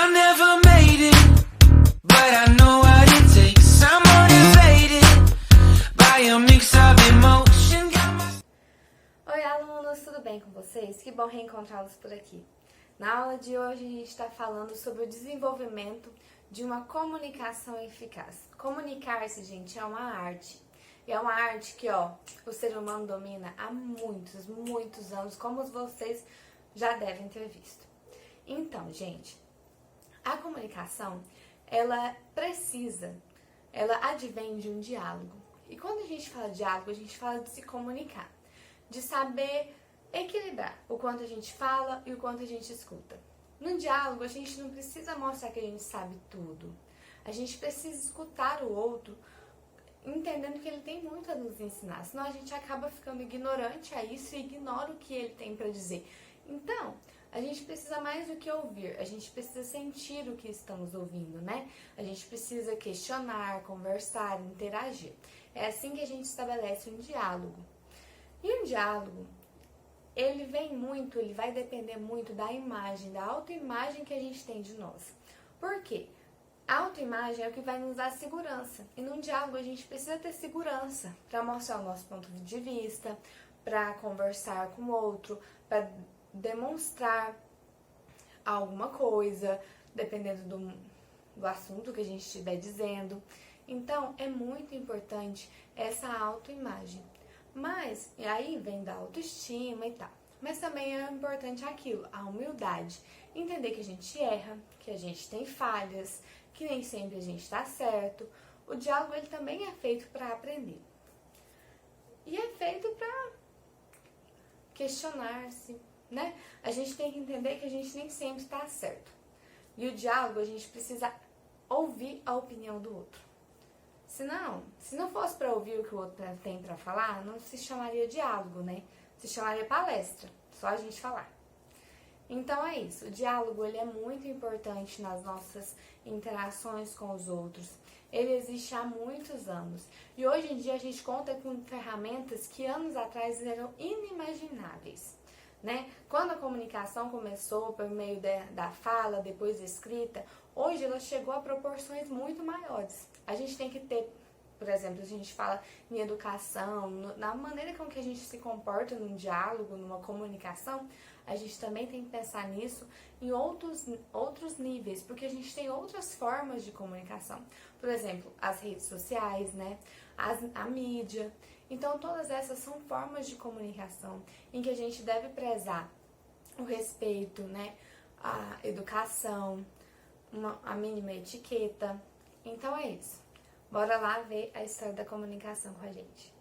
I never made it, but I know what it takes. I'm motivated by a mix of emotion. Oi, alunos, tudo bem com vocês? Que bom reencontrá-los por aqui. Na aula de hoje a gente está falando sobre o desenvolvimento de uma comunicação eficaz. Comunicar-se, gente, é uma arte. E é uma arte que, o ser humano domina há muitos anos, como vocês já devem ter visto. Então, gente, a comunicação, ela advém de um diálogo. E quando a gente fala de diálogo, a gente fala de se comunicar, de saber equilibrar o quanto a gente fala e o quanto a gente escuta. No diálogo, a gente não precisa mostrar que a gente sabe tudo. A gente precisa escutar o outro, entendendo que ele tem muito a nos ensinar. Senão a gente acaba ficando ignorante a isso e ignora o que ele tem para dizer. Então, a gente precisa mais do que ouvir, a gente precisa sentir o que estamos ouvindo, né? A gente precisa questionar, conversar, interagir. É assim que a gente estabelece um diálogo. E um diálogo, ele vai depender muito da imagem, da autoimagem que a gente tem de nós. Por quê? A autoimagem é o que vai nos dar segurança. E num diálogo a gente precisa ter segurança para mostrar o nosso ponto de vista, para conversar com o outro, para demonstrar alguma coisa, dependendo do assunto que a gente estiver dizendo. Então, é muito importante essa autoimagem. Mas, e aí vem da autoestima e tal. Mas também é importante aquilo, a humildade. Entender que a gente erra, que a gente tem falhas, que nem sempre a gente está certo. O diálogo, ele também é feito para aprender. E é feito para questionar-se, né? A gente tem que entender que a gente nem sempre está certo. E o diálogo, a gente precisa ouvir a opinião do outro. Se não fosse para ouvir o que o outro tem para falar, não se chamaria diálogo, né? Se chamaria palestra, só a gente falar. Então é isso, o diálogo, ele é muito importante nas nossas interações com os outros. Ele existe há muitos anos. E hoje em dia a gente conta com ferramentas que anos atrás eram inimagináveis, né? Quando a comunicação começou por meio da fala, depois da escrita, hoje ela chegou a proporções muito maiores. A gente tem que ter, por exemplo, a gente fala em educação, na maneira com que a gente se comporta num diálogo, numa comunicação, a gente também tem que pensar nisso em outros níveis, porque a gente tem outras formas de comunicação. Por exemplo, as redes sociais, né? A mídia. Então, todas essas são formas de comunicação em que a gente deve prezar o respeito, né? A educação, a mínima etiqueta. Então, é isso. Bora lá ver a história da comunicação com a gente.